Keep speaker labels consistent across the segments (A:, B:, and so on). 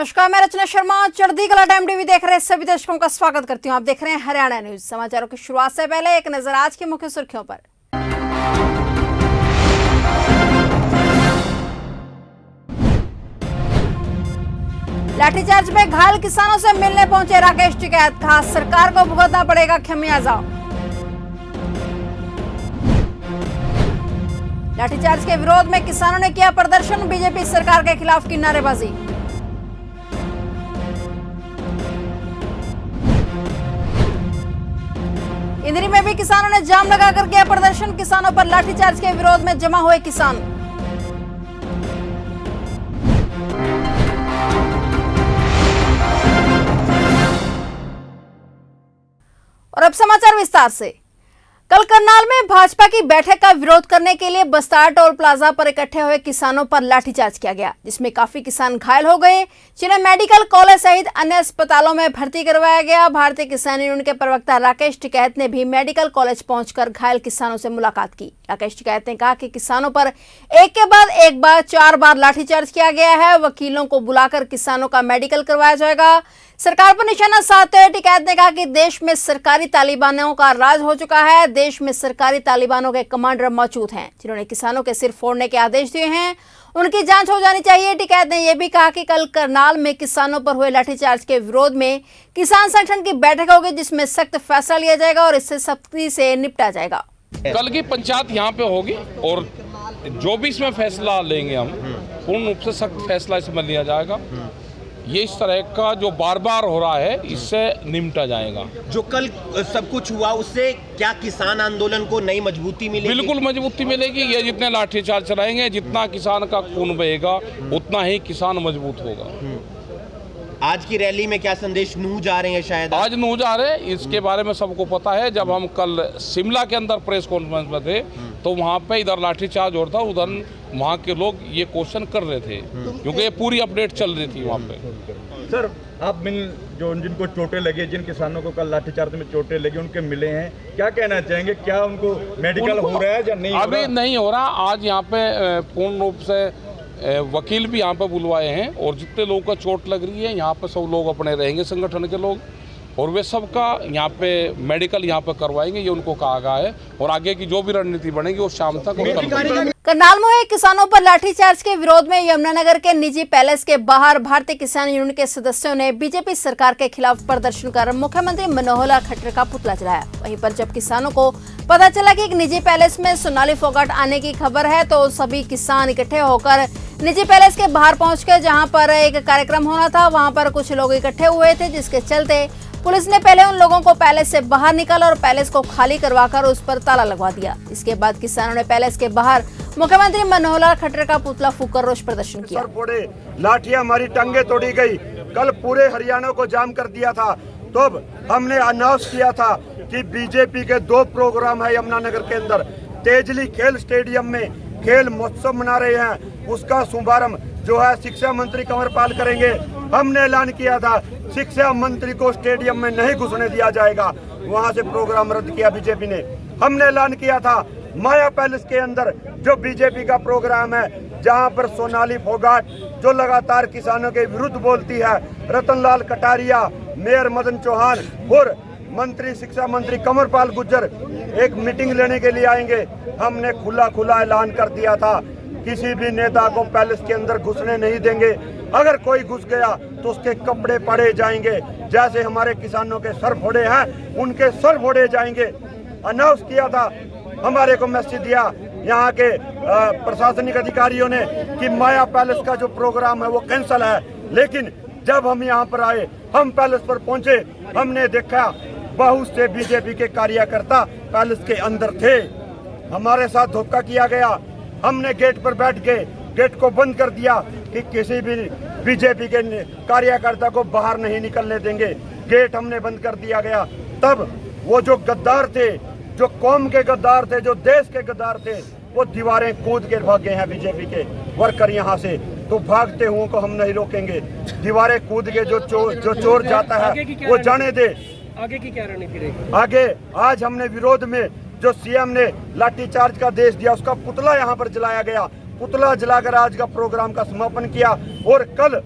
A: नमस्कार, मैं रचना शर्मा चढ़ती कला टाइम टीवी देख रहे सभी दर्शकों का स्वागत करती हूं। आप देख रहे हैं हरियाणा न्यूज। समाचारों की शुरुआत से पहले एक नजर आज की मुख्य सुर्खियों पर। लाठीचार्ज में घायल किसानों से मिलने पहुंचे राकेश टिकैत, कहा सरकार को भुगतना पड़ेगा खमियाजा। लाठीचार्ज के विरोध में किसानों ने किया प्रदर्शन, बीजेपी सरकार के खिलाफ की नारेबाजी। इंद्री में भी किसानों ने जाम लगाकर किया प्रदर्शन, किसानों पर लाठीचार्ज के विरोध में जमा हुए किसान। और अब समाचार विस्तार से। कल करनाल में भाजपा की बैठक का विरोध करने के लिए बस्तार टोल प्लाजा पर इकट्ठे हुए किसानों पर लाठीचार्ज किया गया, जिसमें काफी किसान घायल हो गए, जिन्हें मेडिकल कॉलेज सहित अन्य अस्पतालों में भर्ती करवाया गया। भारतीय किसान यूनियन के प्रवक्ता राकेश टिकैत ने भी मेडिकल कॉलेज पहुंचकर घायल किसानों से मुलाकात की। राकेश टिकैत ने कहा कि किसानों पर एक के बाद एक बार 4 बार लाठीचार्ज किया गया है। वकीलों को बुलाकर किसानों का मेडिकल करवाया जाएगा। सरकार पर निशाना साधते हुए टिकैत ने कहा कि देश में सरकारी तालिबानों का राज हो चुका है। देश में सरकारी तालिबानों के कमांडर मौजूद हैं, जिन्होंने किसानों के सिर फोड़ने के आदेश दिए हैं। उनकी जांच हो जानी चाहिए। टिकैत ने यह भी कहा कि कल करनाल में किसानों पर हुए लाठीचार्ज के विरोध में किसान संगठन की बैठक होगी, जिसमें सख्त फैसला लिया जाएगा और इससे सख्ती से निपटा जाएगा।
B: कल की पंचायत यहाँ पे होगी और जो भी इसमें फैसला लेंगे हम पूर्ण रूप से सख्त फैसला इसमें लिया जाएगा। ये इस तरह का जो बार बार हो रहा है इससे निपटा जाएगा।
C: जो कल सब कुछ हुआ उससे क्या किसान आंदोलन को नई मजबूती मिलेगी?
B: बिल्कुल मजबूती मिलेगी। ये जितने लाठीचार्ज चलाएंगे, जितना किसान का खून बहेगा, उतना ही किसान मजबूत होगा।
C: आज की रैली में क्या संदेश नूह जा रहे हैं? शायद
B: आज नूह जा रहे हैं, इसके बारे में सबको पता है। जब हम कल शिमला के अंदर प्रेस कॉन्फ्रेंस में थे तो वहाँ पे इधर लाठीचार्ज हो रहा था, उधर वहाँ के लोग ये क्वेश्चन कर रहे थे, क्योंकि ये पूरी अपडेट चल रही थी वहाँ पे।
D: सर, आप जो जिनको चोटें लगी, जिन किसानों को कल लाठीचार्ज में चोटें लगी, उनके मिले हैं, क्या कहना चाहेंगे? क्या उनको मेडिकल हो रहा है या नहीं?
B: अभी नहीं हो रहा। आज यहाँ पे पूर्ण रूप से वकील भी यहाँ पे बुलवाए हैं और जितने लोगों का चोट लग रही है यहाँ पे सब लोग अपने रहेंगे संगठन के लोग, और वे सबका यहाँ पे मेडिकल यहाँ पे करवाएंगे, ये उनको कहा गया है। और आगे की जो भी रणनीति बनेगी वो शाम तक।
A: करनाल में हुए किसानों पर लाठीचार्ज के विरोध में यमुनानगर के निजी पैलेस के बाहर भारतीय किसान यूनियन के सदस्यों ने बीजेपी सरकार के खिलाफ प्रदर्शन कर मुख्यमंत्री मनोहर लाल खट्टर का पुतला जलाया। वहीं पर जब किसानों को पता चला कि एक निजी पैलेस में सोनाली फोगाट आने की खबर है, तो सभी किसान इकट्ठे होकर निजी पैलेस के बाहर पहुंच गए, जहां पर एक कार्यक्रम होना था। वहां पर कुछ लोग इकट्ठे हुए थे, जिसके चलते पुलिस ने पहले उन लोगों को पैलेस से बाहर निकाला और पैलेस को खाली करवाकर उस पर ताला लगवा दिया। इसके बाद किसानों ने पैलेस के बाहर मुख्यमंत्री मनोहर लाल खट्टर का पुतला फूंककर रोष प्रदर्शन किया।
E: लाठियां हमारी टांगे तोड़ी गई। कल पूरे हरियाणा को जाम कर दिया था। तो हमने अनाउंस किया था कि बीजेपी के 2 प्रोग्राम है यमुनानगर के अंदर। तेजली खेल स्टेडियम में खेल महोत्सव मना रहे हैं, उसका शुभारंभ जो है शिक्षा मंत्री कंवरपाल करेंगे। हमने ऐलान किया था शिक्षा मंत्री को स्टेडियम में नहीं घुसने दिया जाएगा, वहां से प्रोग्राम रद्द किया बीजेपी ने। हमने ऐलान किया था माया पैलेस के अंदर जो बीजेपी का प्रोग्राम है, जहां पर सोनाली फोगाट जो लगातार किसानों के विरुद्ध बोलती है, रतनलाल कटारिया, मेयर मदन चौहान और मंत्री शिक्षा मंत्री कंवरपाल गुर्जर एक मीटिंग लेने के लिए आएंगे। हमने खुला ऐलान कर दिया था किसी भी नेता को पैलेस के अंदर घुसने नहीं देंगे। अगर कोई घुस गया तो उसके कपड़े फाड़े जाएंगे, जैसे हमारे किसानों के सर फोड़े हैं उनके सर फोड़े जाएंगे। अनाउंस किया था, हमारे को मैसेज दिया यहाँ के प्रशासनिक अधिकारियों ने कि माया पैलेस का जो प्रोग्राम है वो कैंसिल है। लेकिन जब हम यहाँ पर आए, हम पैलेस पर पहुंचे, हमने देखा बहुत से बीजेपी के कार्यकर्ता पैलेस के अंदर थे। हमारे साथ धोखा किया गया। हमने गेट पर बैठ के गेट को बंद कर दिया कि किसी भी बीजेपी के कार्यकर्ता को बाहर नहीं निकलने देंगे। गेट हमने बंद कर दिया गया। तब वो जो गद्दार थे, जो कौम के गद्दार थे, जो देश के गद्दार थे, वो दीवारें कूद के भागे हैं बीजेपी के वर्कर यहाँ से। तो भागते हुए को हम नहीं रोकेंगे। दीवारें कूद के जो चोर जाता है वो जाने दे।
F: आगे की क्या रणनीति रहेगी?
E: आगे आज हमने विरोध में जो सीएम ने लाठीचार्ज का आदेश दिया, उसका पुतला यहाँ पर जलाया गया। पुतला जलाकर आज का प्रोग्राम का समापन किया। और कल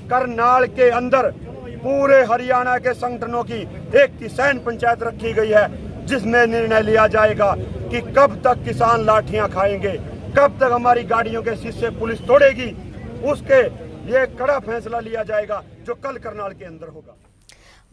E: करनाल के अंदर पूरे हरियाणा के संगठनों की एक किसान पंचायत रखी गई है, जिसमें निर्णय लिया जाएगा कि कब तक किसान लाठियां खाएंगे, कब तक हमारी गाड़ियों के शीशे पुलिस तोड़ेगी। उसके लिए कड़ा फैसला लिया जाएगा, जो कल करनाल के अंदर होगा।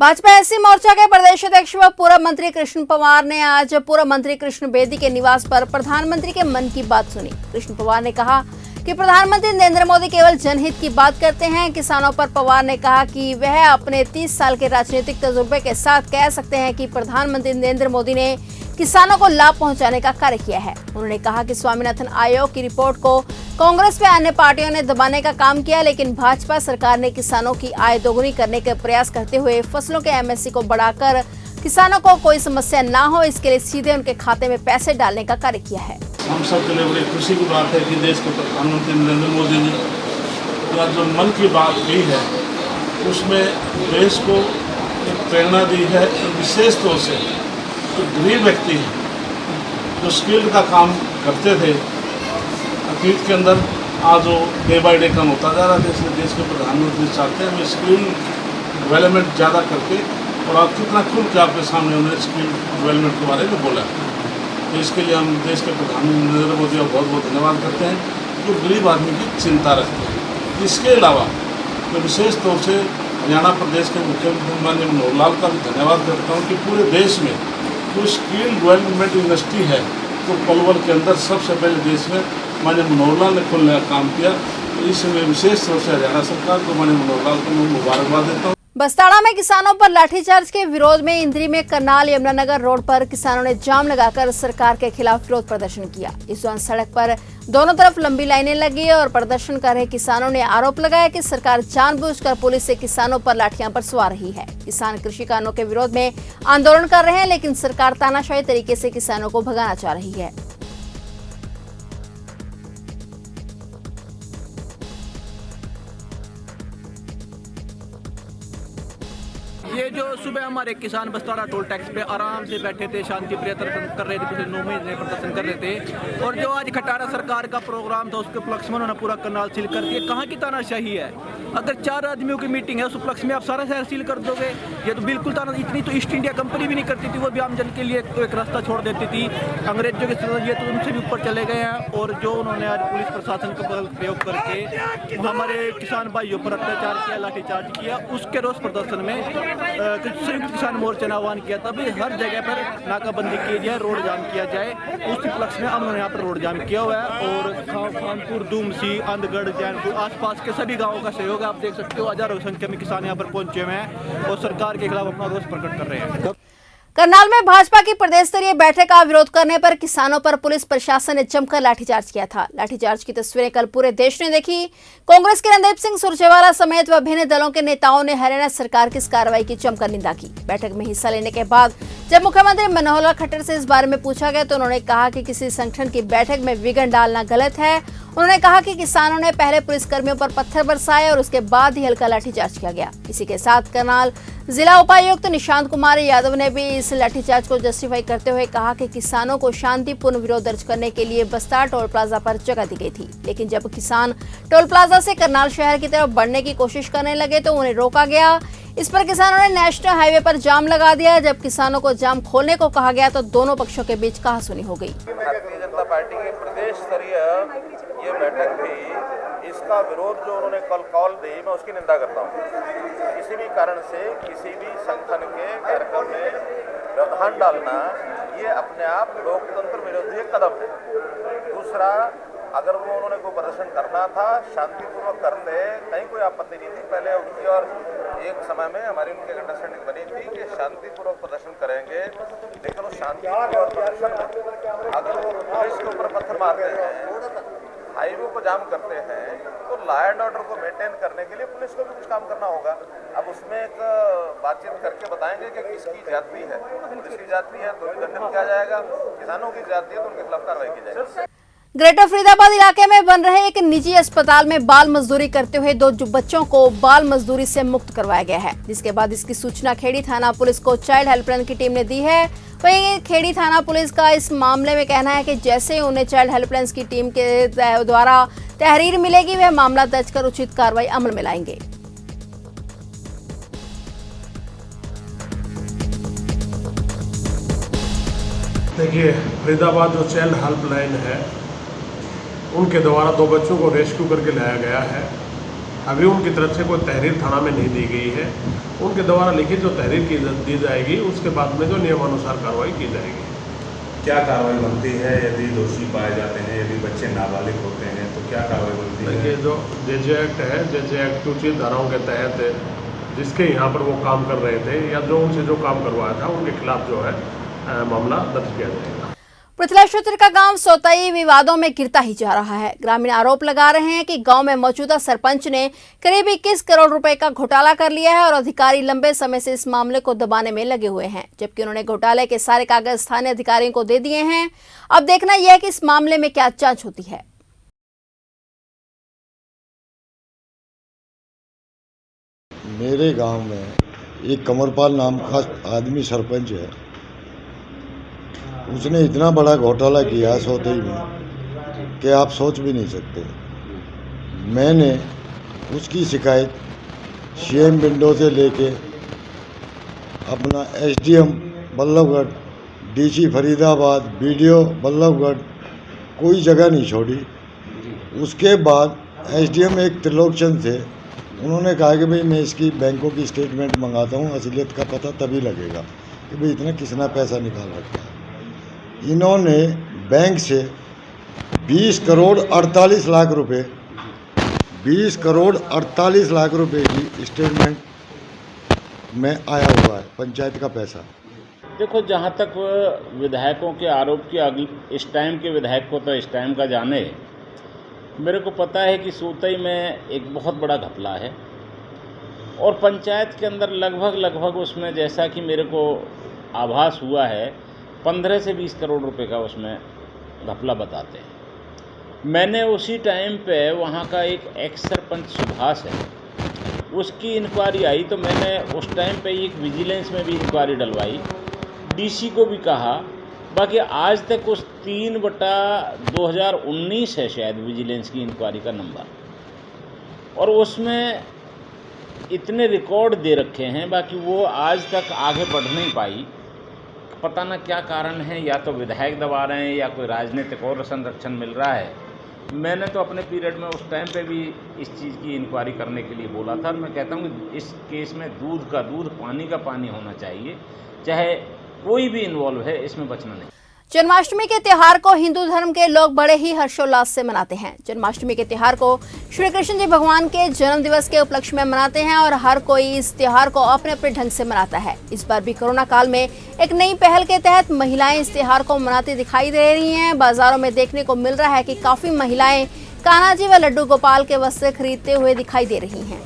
A: भाजपा एससी मोर्चा के प्रदेश अध्यक्ष व पूर्व मंत्री कृष्ण पवार ने आज पूर्व मंत्री कृष्ण बेदी के निवास पर प्रधानमंत्री के मन की बात सुनी। कृष्ण पवार ने कहा कि प्रधानमंत्री नरेंद्र मोदी केवल जनहित की बात करते हैं। किसानों पर पवार ने कहा कि वह अपने 30 साल के राजनीतिक तजुर्बे के साथ कह सकते हैं कि प्रधानमंत्री नरेंद्र मोदी ने किसानों को लाभ पहुंचाने का कार्य किया है। उन्होंने कहा कि स्वामीनाथन आयोग की रिपोर्ट को कांग्रेस व अन्य पार्टियों ने दबाने का काम किया, लेकिन भाजपा सरकार ने किसानों की आय दोगुनी करने के प्रयास करते हुए फसलों के एमएसपी को बढ़ाकर किसानों को कोई समस्या न हो, इसके लिए सीधे उनके खाते में पैसे डालने का कार्य किया है।
G: हम सब के लिए बड़ी खुशी की बात है कि देश के प्रधानमंत्री नरेंद्र मोदी ने या जो मन की बात की है उसमें देश को एक प्रेरणा दी है। विशेष तौर से जो गरीब व्यक्ति हैं जो स्किल का काम करते थे अतीत के अंदर, आज वो डे बाई डे कम होता जा रहा है। इसलिए देश के प्रधानमंत्री चाहते हैं स्किल डेवलपमेंट ज़्यादा करके, और आप कितना खुल के आपके सामने उन्होंने स्किल डेवलपमेंट के बारे में बोला। तो इसके लिए हम देश के प्रधानमंत्री नरेंद्र मोदी का बहुत बहुत धन्यवाद करते हैं, जो गरीब आदमी की चिंता रखते हैं। इसके अलावा मैं विशेष तौर से हरियाणा प्रदेश के मुख्यमंत्री माननीय मनोहर लाल का भी धन्यवाद करता हूँ कि पूरे देश में जो स्किल डेवलपमेंट इंडस्ट्री है तो पलवल के अंदर सबसे पहले देश में माननीय मनोहर लाल ने खोलने का काम किया। तो इसमें विशेष तौर से हरियाणा सरकार को माननीय मनोहर लाल को मैं मुबारकबाद देता हूँ।
A: बस्ताड़ा में किसानों पर लाठीचार्ज के विरोध में इंद्री में करनाल यमुनानगर रोड पर किसानों ने जाम लगाकर सरकार के खिलाफ विरोध प्रदर्शन किया। इस दौरान सड़क पर दोनों तरफ लंबी लाइनें लगी और प्रदर्शन कर रहे किसानों ने आरोप लगाया कि सरकार जानबूझकर पुलिस से किसानों पर लाठियां बरसवा रही है। किसान कृषि कानूनों के विरोध में आंदोलन कर रहे हैं, लेकिन सरकार तानाशाही तरीके से किसानों को भगाना चाह रही है।
F: ये जो सुबह हमारे किसान बस्ताड़ा टोल टैक्स पे आराम से बैठे थे, शांति प्रिय प्रदर्शन कर रहे थे, पिछले 9 महीने प्रदर्शन कर रहे थे, और जो आज खटारा सरकार का प्रोग्राम था उसके उपलक्ष्य में उन्होंने पूरा करनाल सील कर दिया। कहाँ की तानाशाही है? अगर 4 आदमियों की मीटिंग है उस उपलक्ष्य में आप सारा शहर सील कर दोगे? ये तो बिल्कुल ताना। इतनी तो ईस्ट इंडिया कंपनी भी नहीं करती थी, वो भी आम जन के लिए एक रास्ता छोड़ देती थी। अंग्रेजों के ये तो उनसे भी ऊपर चले गए हैं, और जो उन्होंने आज पुलिस प्रशासन का बल प्रयोग करके हमारे किसान भाइयों पर अत्याचार किया, लाठीचार्ज किया, उसके रोष प्रदर्शन में किसान मोर्चा ने आह्वान किया था भी हर जगह पर नाकाबंदी की जाए, रोड जाम किया जाए। उस उपलक्ष्य में हमने यहाँ पर रोड जाम किया हुआ है, और खानपुर, दूमसी, अंधगढ़, जैनपुर आसपास के सभी गांवों का सहयोग आप देख सकते हो। हजारों संख्या में किसान यहाँ पर पहुंचे हुए हैं और सरकार के खिलाफ अपना रोष प्रकट कर रहे हैं।
A: करनाल में भाजपा की प्रदेश स्तरीय बैठक का विरोध करने पर किसानों पर पुलिस प्रशासन ने जमकर लाठीचार्ज किया था। लाठीचार्ज की तस्वीरें कल पूरे देश ने देखी। कांग्रेस के रणदीप सिंह सुरजेवाला समेत विभिन्न दलों के नेताओं ने हरियाणा सरकार की इस कार्रवाई की जमकर निंदा की। बैठक में हिस्सा लेने के बाद जब मुख्यमंत्री मनोहर लाल खट्टर से इस बारे में पूछा गया तो उन्होंने कहा कि किसी संगठन की बैठक में विघ्न डालना गलत है। उन्होंने कहा कि किसानों ने पहले पुलिसकर्मियों पर पत्थर बरसाए और उसके बाद ही हल्का लाठीचार्ज किया गया। इसी के साथ करनाल जिला उपायुक्त निशांत कुमार यादव ने भी इस लाठीचार्ज को जस्टिफाई करते हुए कहा कि किसानों को शांतिपूर्ण विरोध दर्ज करने के लिए बस्ताड़ टोल प्लाजा पर जगह दी गई थी, लेकिन जब किसान टोल प्लाजा से करनाल शहर की तरफ बढ़ने की कोशिश करने लगे तो उन्हें रोका गया। इस पर किसानों ने नेशनल हाईवे पर जाम लगा दिया। जब किसानों को जाम खोलने को कहा गया तो दोनों पक्षों के बीच कहासुनी हो गई।
H: भारतीय जनता पार्टी की प्रदेश स्तरीय ये बैठक थी, इसका विरोध जो उन्होंने कल कॉल दी, मैं उसकी निंदा करता हूँ। किसी भी कारण से किसी भी संगठन के कार्यक्रम में व्यवधान डालना ये अपने आप लोकतंत्र विरोधी कदम है। दूसरा, अगर वो उन्होंने कोई प्रदर्शन करना था शांतिपूर्वक करते, कहीं कोई आपत्ति नहीं थी पहले उनकी, और एक समय में हमारी उनकी अंडरस्टैंडिंग बनी थी कि शांतिपूर्वक प्रदर्शन करेंगे। लेकिन वो शांतिपूर्वक प्रदर्शन में अगर वो पुलिस के ऊपर पत्थर मारते हैं, हाईवे को जाम करते हैं, तो लॉ एंड ऑर्डर को मेंटेन करने के लिए पुलिस को भी कुछ काम करना होगा। अब उसमें एक बातचीत करके बताएंगे कि किसकी जाति है। पुलिस की जाति है तो दंडित किया जाएगा, किसानों की जाति है तो उनके खिलाफ कार्रवाई की जाएगी।
A: ग्रेटर फरीदाबाद इलाके में बन रहे एक निजी अस्पताल में बाल मजदूरी करते हुए 2 बच्चों को बाल मजदूरी से मुक्त करवाया गया है, जिसके बाद इसकी सूचना खेड़ी थाना पुलिस को चाइल्ड हेल्पलाइन की टीम ने दी है। वहीं खेड़ी थाना पुलिस का इस मामले में कहना है कि जैसे उन्हें चाइल्ड हेल्पलाइन की टीम के द्वारा तहरीर मिलेगी वह मामला दर्ज कर उचित कार्रवाई अमल में लाएंगे।
G: देखिए, फरीदाबाद जो चाइल्ड हेल्पलाइन है उनके द्वारा 2 बच्चों को रेस्क्यू करके लाया गया है। अभी उनकी तरफ से कोई तहरीर थाना में नहीं दी गई है। उनके द्वारा लिखित जो तहरीर दी जाएगी उसके बाद में जो नियमानुसार कार्रवाई की जाएगी।
I: क्या कार्रवाई बनती है यदि दोषी पाए जाते हैं, यदि बच्चे नाबालिग होते हैं तो क्या कार्रवाई बनती है?
G: देखिए, जो जेजे एक्ट है, जेजे एक्ट की उचित धाराओं के तहत जिसके यहाँ पर वो काम कर रहे थे या जो उनसे जो काम करवाया था उनके खिलाफ जो है मामला दर्ज किया जाएगा।
A: पृथ्वी क्षेत्र का गांव सोतई विवादों में गिरता ही जा रहा है। ग्रामीण आरोप लगा रहे हैं कि गांव में मौजूदा सरपंच ने करीब 21 करोड़ रुपए का घोटाला कर लिया है और अधिकारी लंबे समय से इस मामले को दबाने में लगे हुए हैं, जबकि उन्होंने घोटाले के सारे कागज स्थानीय अधिकारियों को दे दिए हैं। अब देखना यह है कि इस मामले में क्या जांच होती है।
J: मेरे गांव में एक कमरपाल नाम का आदमी सरपंच है। उसने इतना बड़ा घोटाला किया सोतई में कि आप सोच भी नहीं सकते। मैंने उसकी शिकायत सीएम विंडो से लेके अपना SDM Ballabhgarh, DC Faridabad, BDO Ballabhgarh, कोई जगह नहीं छोड़ी। उसके बाद एसडीएम एक त्रिलोकचंद थे, उन्होंने कहा कि भाई मैं इसकी बैंकों की स्टेटमेंट मंगाता हूँ, असलियत का पता तभी लगेगा कि भाई इतना किसना पैसा निकाल रखा है। इन्होंने बैंक से 20 करोड़ 48 लाख रुपए 20 करोड़ 48 लाख रुपए की स्टेटमेंट में आया हुआ है, पंचायत का पैसा।
K: देखो, जहाँ तक विधायकों के आरोप की इस टाइम के विधायक को तो इस टाइम का जाने, मेरे को पता है कि सोतई में एक बहुत बड़ा घपला है और पंचायत के अंदर लगभग उसमें, जैसा कि मेरे को आभास हुआ है, 15 से 20 करोड़ रुपए का उसमें घपला बताते हैं। मैंने उसी टाइम पे वहाँ का एक एक्स सरपंच सुभाष है, उसकी इंक्वायरी आई तो मैंने उस टाइम पे एक विजिलेंस में भी इंक्वायरी डलवाई, डीसी को भी कहा। बाकी आज तक उस 3/2019 है शायद विजिलेंस की इंक्वायरी का नंबर, और उसमें इतने रिकॉर्ड दे रखे हैं, बाकी वो आज तक आगे बढ़ नहीं पाई। पता ना क्या कारण है, या तो विधायक दबा रहे हैं या कोई राजनीतिक और संरक्षण मिल रहा है। मैंने तो अपने पीरियड में उस टाइम पे भी इस चीज़ की इंक्वायरी करने के लिए बोला था। और मैं कहता हूँ कि इस केस में दूध का दूध, पानी का पानी होना चाहिए, चाहे कोई भी इन्वॉल्व है, इसमें बचना नहीं।
A: जन्माष्टमी के त्योहार को हिंदू धर्म के लोग बड़े ही हर्षोल्लास से मनाते हैं। जन्माष्टमी के त्योहार को श्री कृष्ण जी भगवान के जन्म दिवस के उपलक्ष्य में मनाते हैं और हर कोई इस त्योहार को अपने अपने ढंग से मनाता है। इस बार भी कोरोना काल में एक नई पहल के तहत महिलाएं इस त्योहार को मनाती दिखाई दे रही हैं। बाजारों में देखने को मिल रहा है कि काफी महिलाएं कान्हा व लड्डू गोपाल के वस्त्र खरीदते हुए दिखाई दे रही हैं।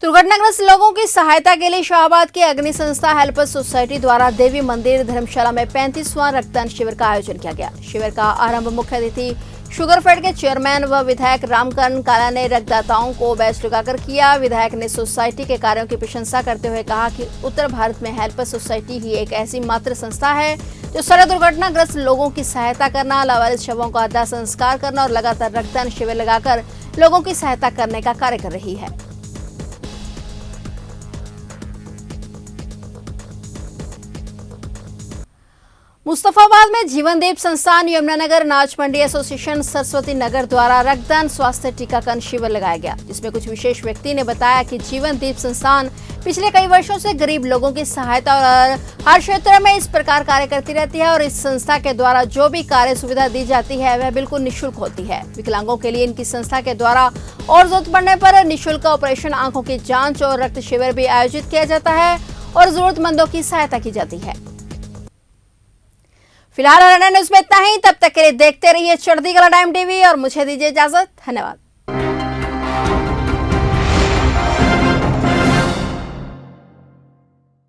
A: दुर्घटनाग्रस्त लोगों की सहायता के लिए शाहबाद की अग्नि संस्था हेल्पर्स सोसाइटी द्वारा देवी मंदिर धर्मशाला में 35वां रक्तदान शिविर का आयोजन किया गया। शिविर का आरंभ मुख्य अतिथि शुगरफेड के चेयरमैन व विधायक रामकरण काला ने रक्तदाताओं को बैच लगाकर किया। विधायक ने सोसाइटी के कार्यों की प्रशंसा करते हुए कहा कि उत्तर भारत में हेल्पर्स सोसाइटी ही एक ऐसी मात्र संस्था है जो सड़क दुर्घटनाग्रस्त लोगों की सहायता करना, लावारिस शवों का दाह संस्कार करना और लगातार रक्तदान शिविर लगाकर लोगों की सहायता करने का कार्य कर रही है। मुस्तफाबाद में जीवनदीप संस्थान, यमुनानगर नाच मंडी एसोसिएशन, सरस्वती नगर द्वारा रक्तदान स्वास्थ्य टीकाकरण शिविर लगाया गया, जिसमें कुछ विशेष व्यक्ति ने बताया कि जीवनदीप संस्थान पिछले कई वर्षों से गरीब लोगों की सहायता और हर क्षेत्र में इस प्रकार कार्य करती रहती है और इस संस्था के द्वारा जो भी कार्य सुविधा दी जाती है वह बिल्कुल निःशुल्क होती है। विकलांगों के लिए इनकी संस्था के द्वारा और जरूरत पड़ने पर निःशुल्क ऑपरेशन, आंखों की जाँच और रक्त शिविर भी आयोजित किया जाता है और जरूरतमंदों की सहायता की जाती है। फिलहाल न्यूज़ में इतना ही। तब तक के लिए देखते रहिए चढ़ती कला टाइम टीवी और मुझे दीजिए इजाजत। धन्यवाद।